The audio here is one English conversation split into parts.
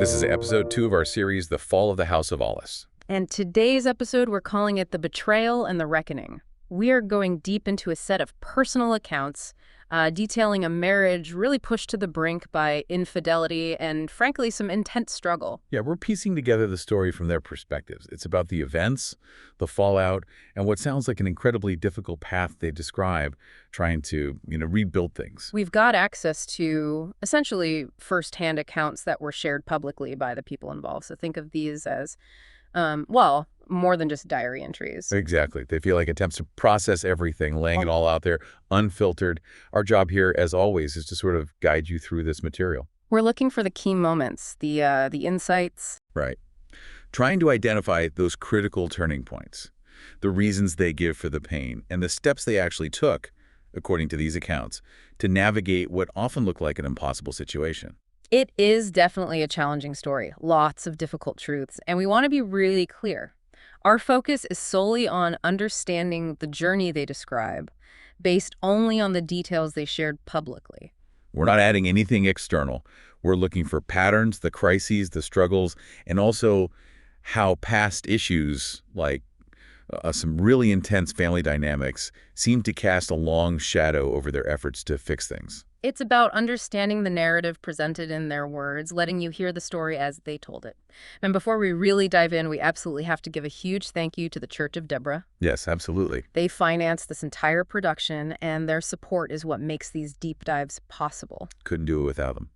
This is episode 2 of our series, The Fall of the House of Ollis. And today's episode, we're calling it The Betrayal and the Reckoning. We are going deep into a set of personal accounts detailing a marriage really pushed to the brink by infidelity and, frankly, some intense struggle. Yeah, we're piecing together the story from their perspectives. It's about the events, the fallout, and what sounds like an incredibly difficult path they describe, trying to, rebuild things. We've got access to, essentially, first-hand accounts that were shared publicly by the people involved. So think of these as, more than just diary entries. Exactly. They feel like attempts to process everything, laying it all out there, unfiltered. Our job here, as always, is to sort of guide you through this material. We're looking for the key moments, the insights. Right. Trying to identify those critical turning points, the reasons they give for the pain, and the steps they actually took, according to these accounts, to navigate what often look like an impossible situation. It is definitely a challenging story, lots of difficult truths, and we want to be really clear. Our focus is solely on understanding the journey they describe, based only on the details they shared publicly. We're not adding anything external. We're looking for patterns, the crises, the struggles, and also how past issues like some really intense family dynamics seem to cast a long shadow over their efforts to fix things. It's about understanding the narrative presented in their words, letting you hear the story as they told it. And before we really dive in, we absolutely have to give a huge thank you to the Church of Deborah. Yes, absolutely. They financed this entire production, and their support is what makes these deep dives possible. Couldn't do it without them.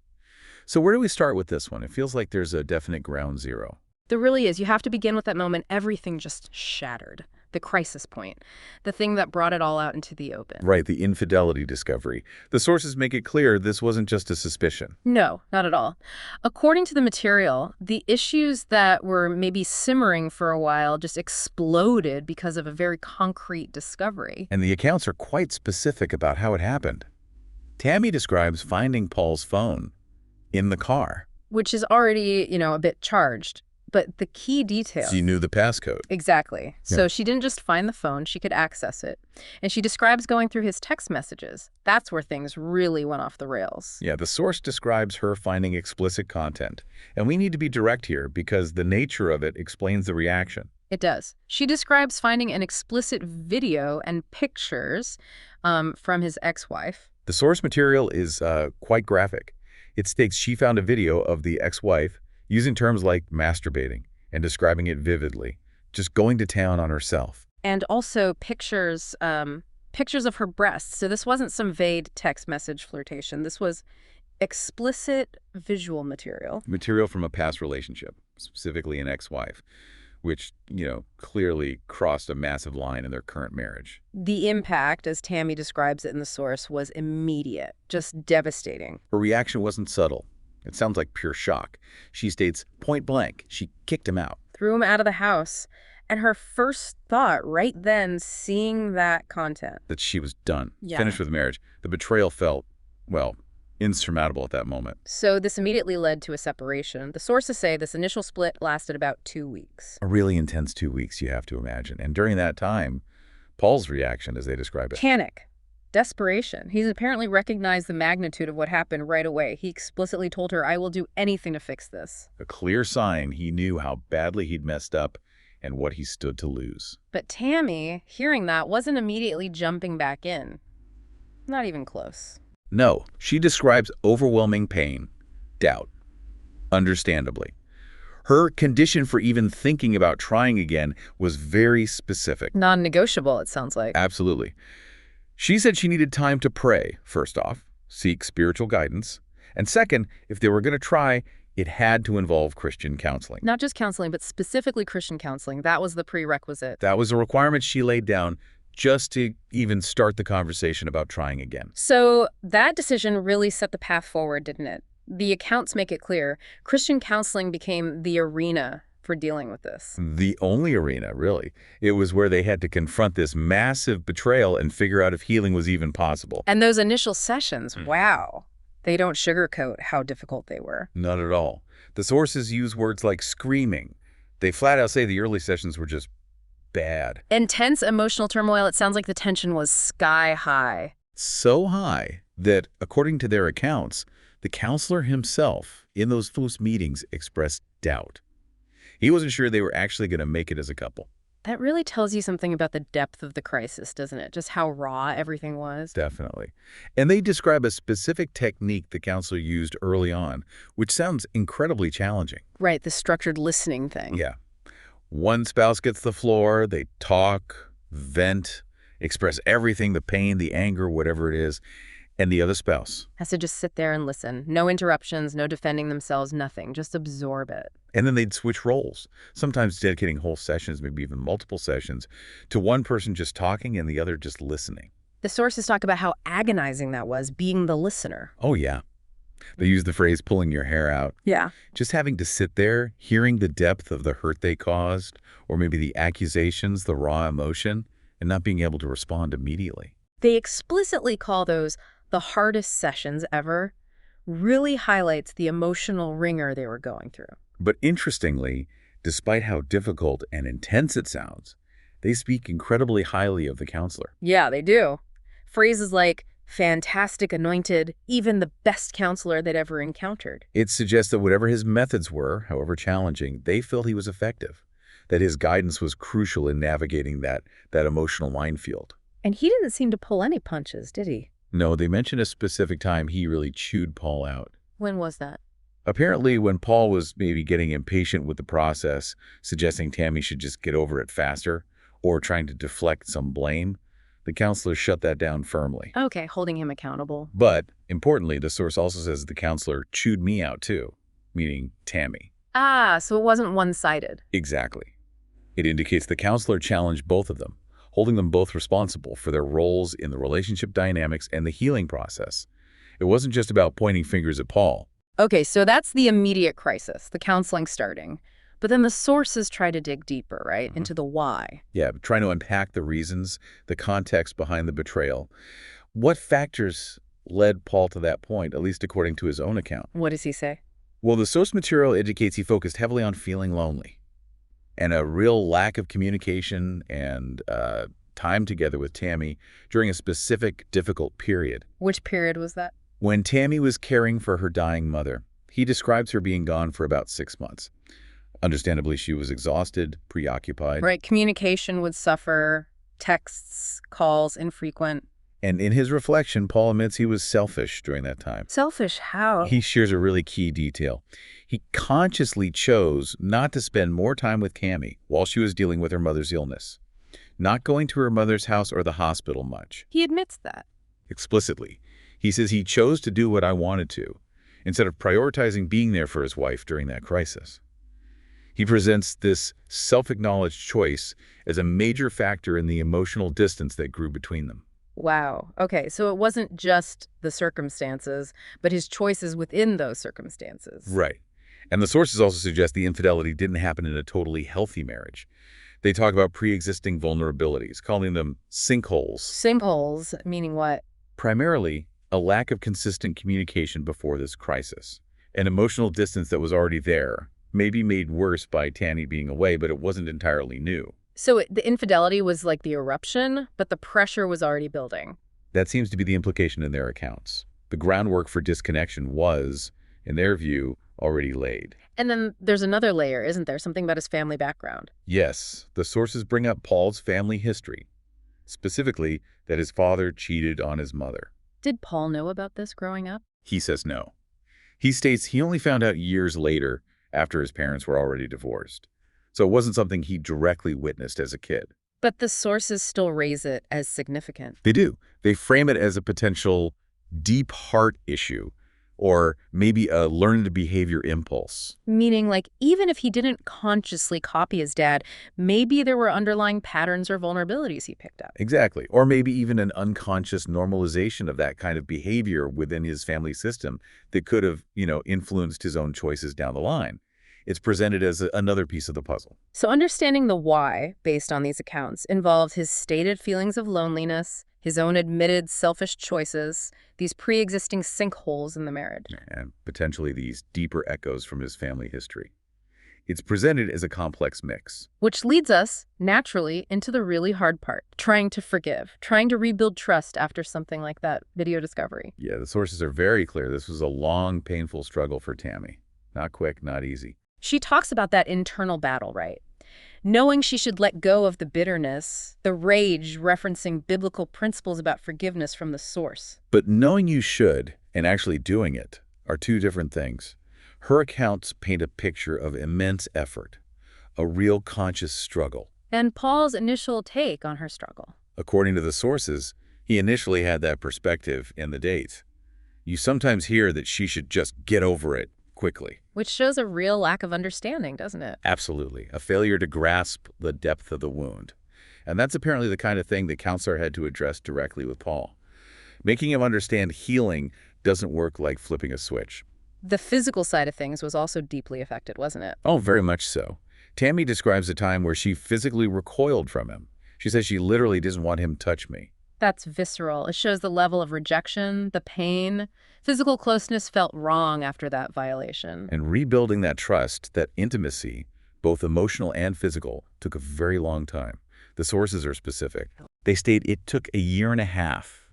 So where do we start with this one? It feels like there's a definite ground zero. There really is. You have to begin with that moment everything just shattered. The crisis point. The thing that brought it all out into the open. Right, the infidelity discovery. The sources make it clear this wasn't just a suspicion. No, not at all. According to the material, the issues that were maybe simmering for a while just exploded because of a very concrete discovery. And the accounts are quite specific about how it happened. Tammie describes finding Paul's phone in the car. Which is already, a bit charged. But the key details... She knew the passcode. Exactly. Yeah. So she didn't just find the phone, she could access it. And she describes going through his text messages. That's where things really went off the rails. Yeah, the source describes her finding explicit content. And we need to be direct here because the nature of it explains the reaction. It does. She describes finding an explicit video and pictures from his ex-wife. The source material is quite graphic. It states she found a video of the ex-wife using terms like masturbating and describing it vividly, just going to town on herself. And also pictures of her breasts. So this wasn't some vague text message flirtation. This was explicit visual material. Material from a past relationship, specifically an ex-wife, which, clearly crossed a massive line in their current marriage. The impact, as Tammie describes it in the source, was immediate, just devastating. Her reaction wasn't subtle. It sounds like pure shock. She states, point blank, she kicked him out. Threw him out of the house. And her first thought right then, seeing that content. That she was done, Yeah. Finished with marriage. The betrayal felt, insurmountable at that moment. So this immediately led to a separation. The sources say this initial split lasted about 2 weeks. A really intense 2 weeks, you have to imagine. And during that time, Paul's reaction, as they describe it. Panic. Desperation. He's apparently recognized the magnitude of what happened right away. He explicitly told her, I will do anything to fix this. A clear sign he knew how badly he'd messed up and what he stood to lose. But Tammie, hearing that, wasn't immediately jumping back in. Not even close. No, she describes overwhelming pain, doubt, understandably. Her condition for even thinking about trying again was very specific. Non-negotiable, it sounds like. Absolutely. She said she needed time to pray, first off, seek spiritual guidance, and second, if they were going to try, it had to involve Christian counseling. Not just counseling, but specifically Christian counseling. That was the prerequisite. That was a requirement she laid down just to even start the conversation about trying again. So that decision really set the path forward, didn't it? The accounts make it clear. Christian counseling became the arena for dealing with this. The only arena, really. It was where they had to confront this massive betrayal and figure out if healing was even possible. And those initial sessions, wow. They don't sugarcoat how difficult they were. Not at all. The sources use words like screaming. They flat out say the early sessions were just bad. Intense emotional turmoil. It sounds like the tension was sky high. So high that, according to their accounts, the counselor himself, in those first meetings, expressed doubt. He wasn't sure they were actually going to make it as a couple. That really tells you something about the depth of the crisis, doesn't it? Just how raw everything was. Definitely. And they describe a specific technique the counselor used early on, which sounds incredibly challenging. Right, the structured listening thing. Yeah. One spouse gets the floor, they talk, vent, express everything, the pain, the anger, whatever it is, and the other spouse. Has to just sit there and listen. No interruptions, no defending themselves, nothing. Just absorb it. And then they'd switch roles, sometimes dedicating whole sessions, maybe even multiple sessions, to one person just talking and the other just listening. The sources talk about how agonizing that was, being the listener. Oh, yeah. They use the phrase pulling your hair out. Yeah. Just having to sit there, hearing the depth of the hurt they caused, or maybe the accusations, the raw emotion, and not being able to respond immediately. They explicitly call those the hardest sessions ever. Really highlights the emotional wringer they were going through. But interestingly, despite how difficult and intense it sounds, they speak incredibly highly of the counselor. Yeah, they do. Phrases like, fantastic, anointed, even the best counselor they'd ever encountered. It suggests that whatever his methods were, however challenging, they felt he was effective, that his guidance was crucial in navigating that emotional minefield. And he didn't seem to pull any punches, did he? No, they mention a specific time he really chewed Paul out. When was that? Apparently, when Paul was maybe getting impatient with the process, suggesting Tammie should just get over it faster, or trying to deflect some blame, the counselor shut that down firmly. Okay, holding him accountable. But, importantly, the source also says the counselor chewed me out too, meaning Tammie. Ah, so it wasn't one-sided. Exactly. It indicates the counselor challenged both of them, holding them both responsible for their roles in the relationship dynamics and the healing process. It wasn't just about pointing fingers at Paul. Okay, so that's the immediate crisis, the counseling starting. But then the sources try to dig deeper, right, into the why. Yeah, trying to unpack the reasons, the context behind the betrayal. What factors led Paul to that point, at least according to his own account? What does he say? Well, the source material indicates he focused heavily on feeling lonely and a real lack of communication and time together with Tammie during a specific difficult period. Which period was that? When Tammie was caring for her dying mother, he describes her being gone for about 6 months. Understandably, she was exhausted, preoccupied. Right, communication would suffer, texts, calls, infrequent. And in his reflection, Paul admits he was selfish during that time. Selfish how? He shares a really key detail. He consciously chose not to spend more time with Tammie while she was dealing with her mother's illness, not going to her mother's house or the hospital much. He admits that. Explicitly. He says he chose to do what I wanted to, instead of prioritizing being there for his wife during that crisis. He presents this self-acknowledged choice as a major factor in the emotional distance that grew between them. Wow. Okay, so it wasn't just the circumstances, but his choices within those circumstances. Right. And the sources also suggest the infidelity didn't happen in a totally healthy marriage. They talk about pre-existing vulnerabilities, calling them sinkholes. Sinkholes, meaning what? Primarily, a lack of consistent communication before this crisis. An emotional distance that was already there, maybe made worse by Tammie being away, but it wasn't entirely new. So the infidelity was like the eruption, but the pressure was already building. That seems to be the implication in their accounts. The groundwork for disconnection was, in their view, already laid. And then there's another layer, isn't there? Something about his family background. Yes, the sources bring up Paul's family history, specifically that his father cheated on his mother. Did Paul know about this growing up? He says no. He states he only found out years later after his parents were already divorced. So it wasn't something he directly witnessed as a kid. But the sources still raise it as significant. They do. They frame it as a potential deep heart issue, or maybe a learned behavior impulse. Meaning, like, even if he didn't consciously copy his dad, maybe there were underlying patterns or vulnerabilities he picked up. Exactly. Or maybe even an unconscious normalization of that kind of behavior within his family system that could have, influenced his own choices down the line. It's presented as another piece of the puzzle. So understanding the why, based on these accounts, involves his stated feelings of loneliness, his own admitted selfish choices, these pre-existing sinkholes in the marriage. And potentially these deeper echoes from his family history. It's presented as a complex mix. Which leads us, naturally, into the really hard part, trying to forgive, trying to rebuild trust after something like that video discovery. Yeah, the sources are very clear. This was a long, painful struggle for Tammie. Not quick, not easy. She talks about that internal battle, right? Knowing she should let go of the bitterness, the rage referencing biblical principles about forgiveness from the source. But knowing you should and actually doing it are two different things. Her accounts paint a picture of immense effort, a real conscious struggle. And Paul's initial take on her struggle. According to the sources, he initially had that perspective in the dates. You sometimes hear that she should just get over it quickly. Which shows a real lack of understanding, doesn't it? Absolutely. A failure to grasp the depth of the wound. And that's apparently the kind of thing the counselor had to address directly with Paul. Making him understand healing doesn't work like flipping a switch. The physical side of things was also deeply affected, wasn't it? Oh, very much so. Tammie describes a time where she physically recoiled from him. She says she literally doesn't want him to touch me. That's visceral. It shows the level of rejection, the pain. Physical closeness felt wrong after that violation. And rebuilding that trust, that intimacy, both emotional and physical, took a very long time. The sources are specific. They state it took a year and a half.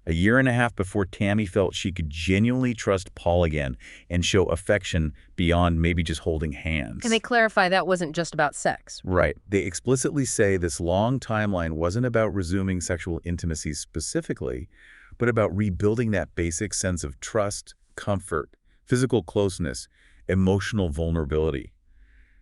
A year and a half before Tammie felt she could genuinely trust Paul again and show affection beyond maybe just holding hands. And they clarify that wasn't just about sex. Right. They explicitly say this long timeline wasn't about resuming sexual intimacy specifically, but about rebuilding that basic sense of trust, comfort, physical closeness, emotional vulnerability.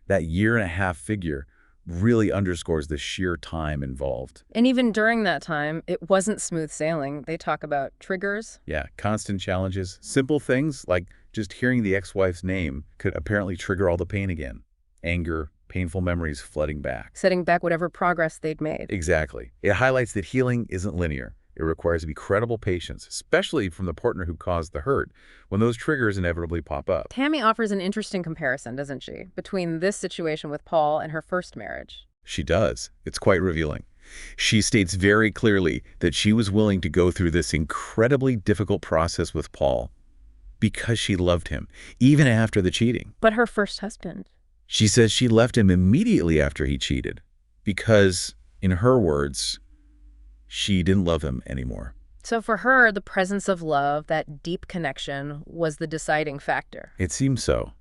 That year and a half figure really underscores the sheer time involved. And even during that time, it wasn't smooth sailing. They talk about triggers. Yeah, constant challenges. Simple things like just hearing the ex-wife's name could apparently trigger all the pain again. Anger, painful memories flooding back. Setting back whatever progress they'd made. Exactly. It highlights that healing isn't linear. It requires incredible patience, especially from the partner who caused the hurt, when those triggers inevitably pop up. Tammie offers an interesting comparison, doesn't she, between this situation with Paul and her first marriage. She does. It's quite revealing. She states very clearly that she was willing to go through this incredibly difficult process with Paul because she loved him, even after the cheating. But her first husband. She says she left him immediately after he cheated because, in her words, she didn't love him anymore. So for her, the presence of love, that deep connection, was the deciding factor. It seems so.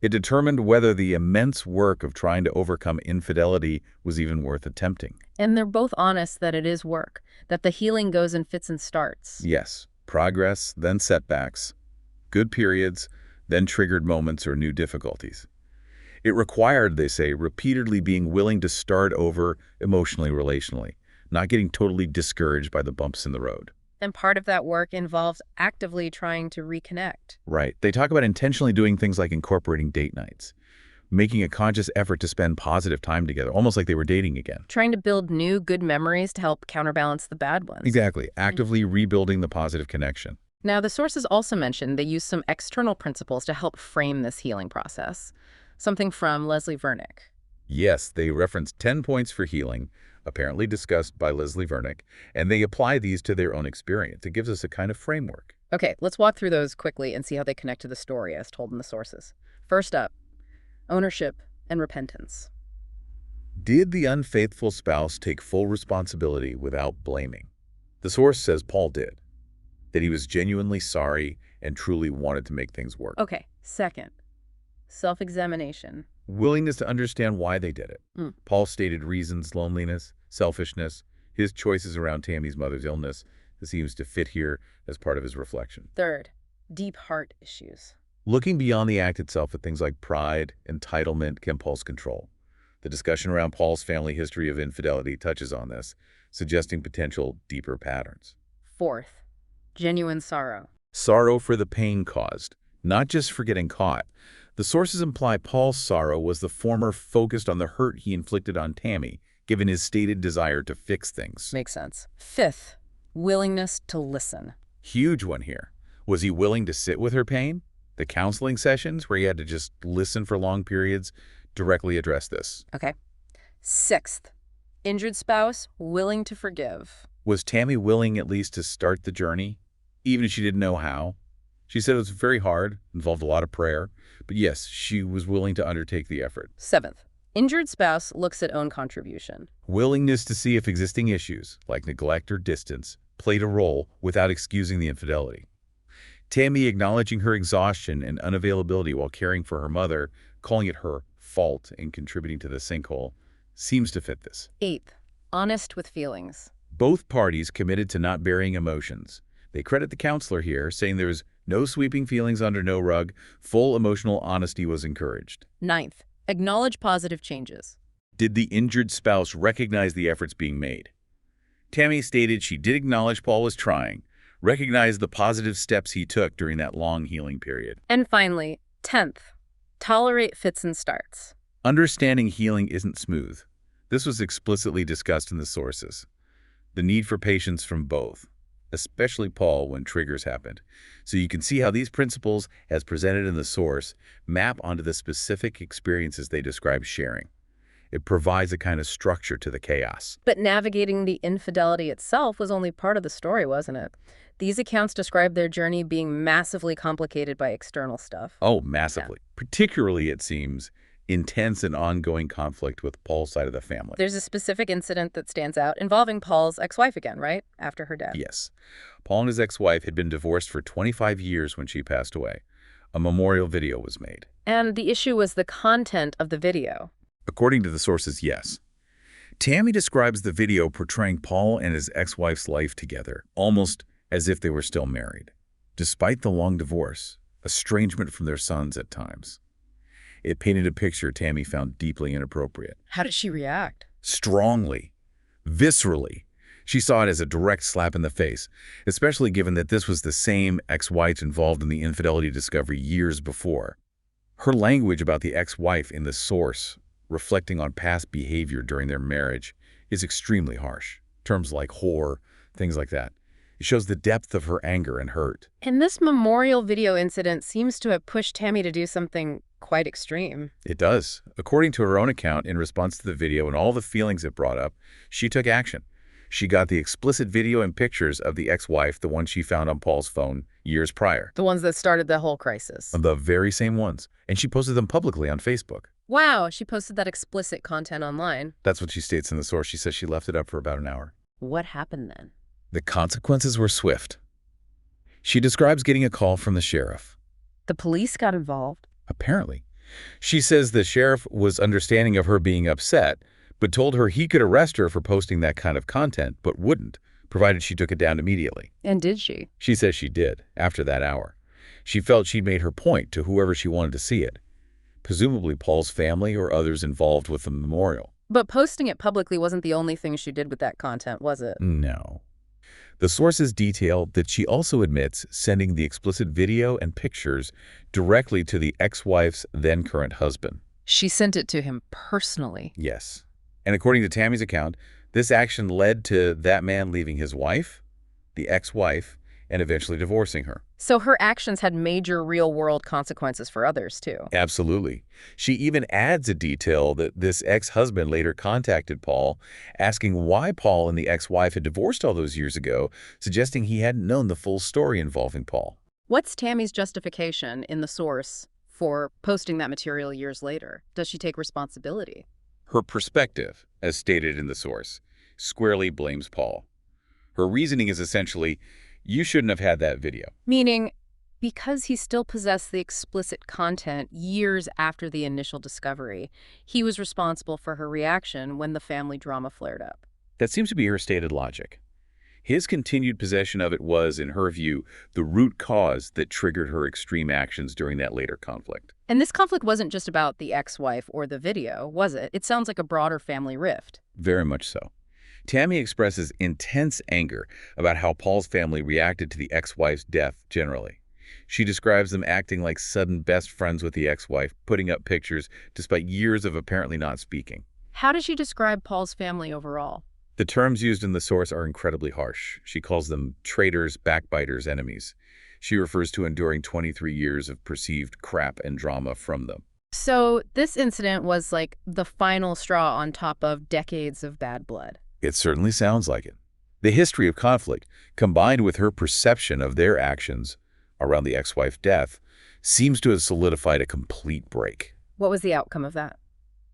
It determined whether the immense work of trying to overcome infidelity was even worth attempting. And they're both honest that it is work, that the healing goes in fits and starts. Yes, progress, then setbacks, good periods, then triggered moments or new difficulties. It required, they say, repeatedly being willing to start over emotionally, relationally, not getting totally discouraged by the bumps in the road. And part of that work involves actively trying to reconnect. Right. They talk about intentionally doing things like incorporating date nights, making a conscious effort to spend positive time together, almost like they were dating again. Trying to build new, good memories to help counterbalance the bad ones. Exactly. Actively rebuilding the positive connection. Now, the sources also mentioned they use some external principles to help frame this healing process. Something from Leslie Vernick. Yes, they reference 10 points for healing, apparently discussed by Leslie Vernick, and they apply these to their own experience. It gives us a kind of framework. Okay, let's walk through those quickly and see how they connect to the story as told in the sources. First up, ownership and repentance. Did the unfaithful spouse take full responsibility without blaming? The source says Paul did, that he was genuinely sorry and truly wanted to make things work. Okay, second, self-examination. Willingness to understand why they did it. Paul stated reasons: loneliness, selfishness, his choices around Tammie's mother's illness. This seems to fit here as part of his reflection. Third, deep heart issues. Looking beyond the act itself at things like pride, entitlement, impulse control. The discussion around Paul's family history of infidelity touches on this, suggesting potential deeper patterns. Fourth, genuine sorrow. Sorrow for the pain caused, not just for getting caught. The sources imply Paul's sorrow was the former focused on the hurt he inflicted on Tammie, given his stated desire to fix things. Makes sense. Fifth, willingness to listen. Huge one here. Was he willing to sit with her pain? The counseling sessions where he had to just listen for long periods directly address this. Okay. Sixth, injured spouse willing to forgive. Was Tammie willing at least to start the journey, even if she didn't know how? She said it was very hard, involved a lot of prayer, but yes, she was willing to undertake the effort. Seventh, injured spouse looks at own contribution. Willingness to see if existing issues, like neglect or distance, played a role without excusing the infidelity. Tammie acknowledging her exhaustion and unavailability while caring for her mother, calling it her fault and contributing to the sinkhole, seems to fit this. Eighth, honest with feelings. Both parties committed to not burying emotions. They credit the counselor here, saying there was no sweeping feelings under no rug. Full emotional honesty was encouraged. Ninth, acknowledge positive changes. Did the injured spouse recognize the efforts being made? Tammie stated she did acknowledge Paul was trying, recognized the positive steps he took during that long healing period. And finally, 10th, tolerate fits and starts. Understanding healing isn't smooth. This was explicitly discussed in the sources. The need for patience from both, especially Paul when triggers happened. So you can see how these principles, as presented in the source, map onto the specific experiences they describe sharing. It provides a kind of structure to the chaos. But navigating the infidelity itself was only part of the story, wasn't it? These accounts describe their journey being massively complicated by external stuff. Oh, massively. Yeah. Particularly, it seems, intense and ongoing conflict with Paul's side of the family. There's a specific incident that stands out involving Paul's ex-wife again, right? After her death. Yes. Paul and his ex-wife had been divorced for 25 years when she passed away. A memorial video was made. And the issue was the content of the video. According to the sources, yes. Tammie describes the video portraying Paul and his ex-wife's life together, almost as if they were still married, despite the long divorce, estrangement from their sons at times. It painted a picture Tammie found deeply inappropriate. How did she react? Strongly, viscerally. She saw it as a direct slap in the face, especially given that this was the same ex-wife involved in the infidelity discovery years before. Her language about the ex-wife in the source, reflecting on past behavior during their marriage, is extremely harsh. Terms like whore, things like that. It shows the depth of her anger and hurt. And this memorial video incident seems to have pushed Tammie to do something quite extreme. It does. According to her own account, in response to the video and all the feelings it brought up, she took action. She got the explicit video and pictures of the ex-wife, the one she found on Paul's phone years prior. The ones that started the whole crisis. The very same ones. And she posted them publicly on Facebook. Wow, she posted that explicit content online. That's what she states in the source. She says she left it up for about an hour. What happened then? The consequences were swift. She describes getting a call from the sheriff. The police got involved? Apparently. She says the sheriff was understanding of her being upset, but told her he could arrest her for posting that kind of content, but wouldn't, provided she took it down immediately. And did she? She says she did, after that hour. She felt she'd made her point to whoever she wanted to see it, presumably Paul's family or others involved with the memorial. But posting it publicly wasn't the only thing she did with that content, was it? No. The sources detail that she also admits sending the explicit video and pictures directly to the ex-wife's then-current husband. She sent it to him personally. Yes. And according to Tammie's account, this action led to that man leaving his wife, the ex-wife, and eventually divorcing her. So her actions had major real-world consequences for others, too. Absolutely. She even adds a detail that this ex-husband later contacted Paul, asking why Paul and the ex-wife had divorced all those years ago, suggesting he hadn't known the full story involving Paul. What's Tammie's justification in the source for posting that material years later? Does she take responsibility? Her perspective, as stated in the source, squarely blames Paul. Her reasoning is essentially, you shouldn't have had that video. Meaning, because he still possessed the explicit content years after the initial discovery, he was responsible for her reaction when the family drama flared up. That seems to be her stated logic. His continued possession of it was, in her view, the root cause that triggered her extreme actions during that later conflict. And this conflict wasn't just about the ex-wife or the video, was it? It sounds like a broader family rift. Very much so. Tammie expresses intense anger about how Paul's family reacted to the ex-wife's death generally. She describes them acting like sudden best friends with the ex-wife, putting up pictures despite years of apparently not speaking. How does she describe Paul's family overall? The terms used in the source are incredibly harsh. She calls them traitors, backbiters, enemies. She refers to enduring 23 years of perceived crap and drama from them. So this incident was like the final straw on top of decades of bad blood. It certainly sounds like it. The history of conflict, combined with her perception of their actions, around the ex-wife's death seems to have solidified a complete break. What was the outcome of that?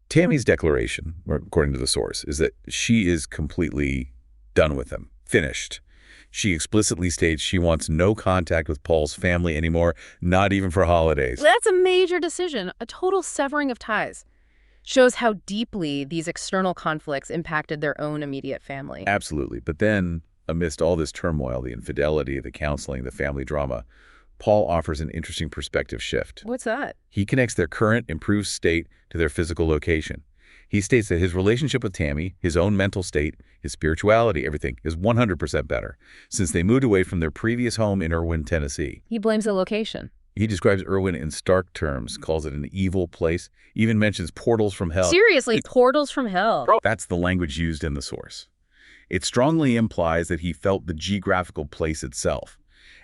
Tammie's declaration, according to the source, is that she is completely done with him, finished. She explicitly states she wants no contact with Paul's family anymore, not even for holidays. That's a major decision, a total severing of ties. Shows how deeply these external conflicts impacted their own immediate family. Absolutely. But then, amidst all this turmoil, the infidelity, the counseling, the family drama, Paul offers an interesting perspective shift. What's that? He connects their current improved state to their physical location. He states that his relationship with Tammie, his own mental state, his spirituality, everything, is 100% better since they moved away from their previous home in Irwin, Tennessee. He blames the location. He describes Irwin in stark terms, calls it an evil place, even mentions portals from hell. Seriously, portals from hell. That's the language used in the source. It strongly implies that he felt the geographical place itself,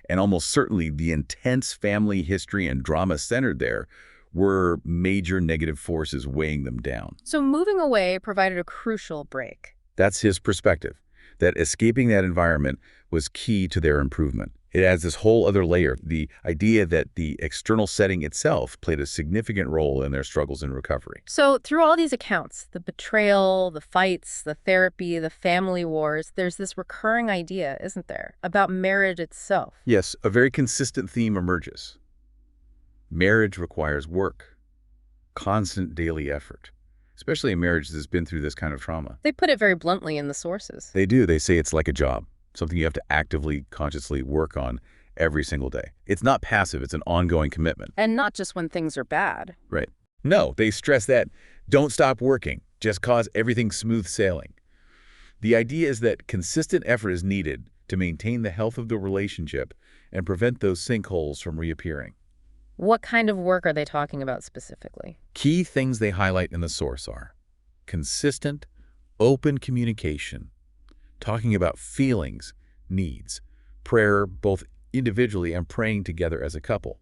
and almost certainly the intense family history and drama centered there, were major negative forces weighing them down. So moving away provided a crucial break. That's his perspective, that escaping that environment was key to their improvement. It adds this whole other layer, the idea that the external setting itself played a significant role in their struggles and recovery. So through all these accounts, the betrayal, the fights, the therapy, the family wars, there's this recurring idea, isn't there, about marriage itself? Yes, a very consistent theme emerges. Marriage requires work, constant daily effort, especially a marriage that's been through this kind of trauma. They put it very bluntly in the sources. They do. They say it's like a job, something you have to actively, consciously work on every single day. It's not passive. It's an ongoing commitment. And not just when things are bad. Right. No, they stress that don't stop working, just cause everything smooth sailing. The idea is that consistent effort is needed to maintain the health of the relationship and prevent those sinkholes from reappearing. What kind of work are they talking about specifically? Key things they highlight in the source are consistent, open communication, talking about feelings, needs, prayer both individually and praying together as a couple,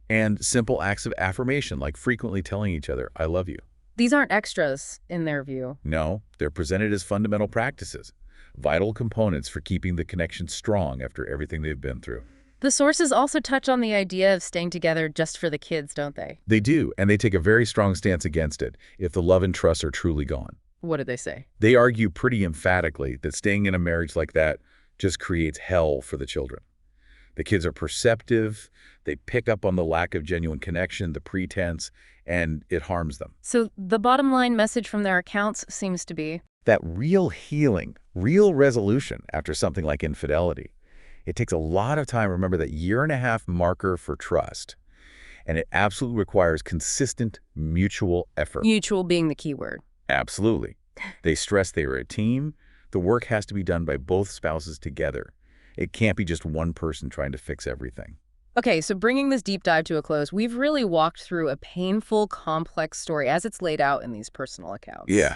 and simple acts of affirmation like frequently telling each other, I love you. These aren't extras in their view. No, they're presented as fundamental practices, vital components for keeping the connection strong after everything they've been through. The sources also touch on the idea of staying together just for the kids, don't they? They do, and they take a very strong stance against it if the love and trust are truly gone. What did they say? They argue pretty emphatically that staying in a marriage like that just creates hell for the children. The kids are perceptive, they pick up on the lack of genuine connection, the pretense, and it harms them. So the bottom line message from their accounts seems to be that real healing, real resolution after something like infidelity, it takes a lot of time. Remember that year-and-a-half marker for trust, and it absolutely requires consistent mutual effort. Mutual being the key word. Absolutely. They stress they are a team. The work has to be done by both spouses together. It can't be just one person trying to fix everything. Okay, so bringing this deep dive to a close, we've really walked through a painful, complex story as it's laid out in these personal accounts. Yeah.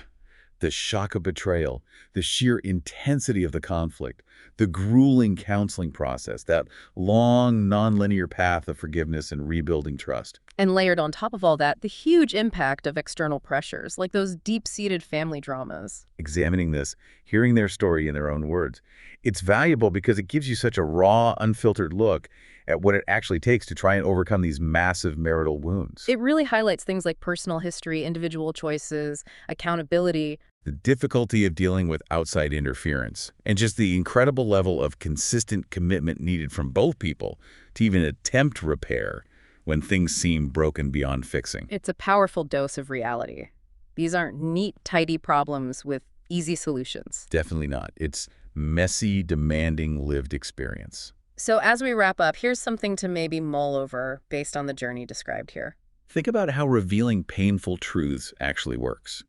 The shock of betrayal, the sheer intensity of the conflict, the grueling counseling process, that long, nonlinear path of forgiveness and rebuilding trust. And layered on top of all that, the huge impact of external pressures, like those deep-seated family dramas. Examining this, hearing their story in their own words, it's valuable because it gives you such a raw, unfiltered look at what it actually takes to try and overcome these massive marital wounds. It really highlights things like personal history, individual choices, accountability. The difficulty of dealing with outside interference, and just the incredible level of consistent commitment needed from both people to even attempt repair when things seem broken beyond fixing. It's a powerful dose of reality. These aren't neat, tidy problems with easy solutions. Definitely not. It's messy, demanding lived experience. So as we wrap up, here's something to maybe mull over based on the journey described here. Think about how revealing painful truths actually works.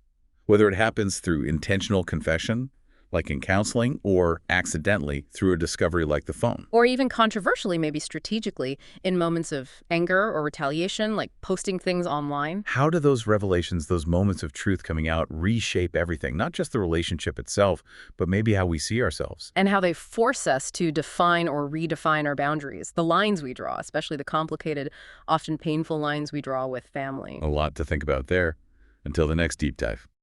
Whether it happens through intentional confession, like in counseling, or accidentally through a discovery like the phone. Or even controversially, maybe strategically, in moments of anger or retaliation, like posting things online. How do those revelations, those moments of truth coming out, reshape everything? Not just the relationship itself, but maybe how we see ourselves. And how they force us to define or redefine our boundaries, the lines we draw, especially the complicated, often painful lines we draw with family. A lot to think about there. Until the next deep dive.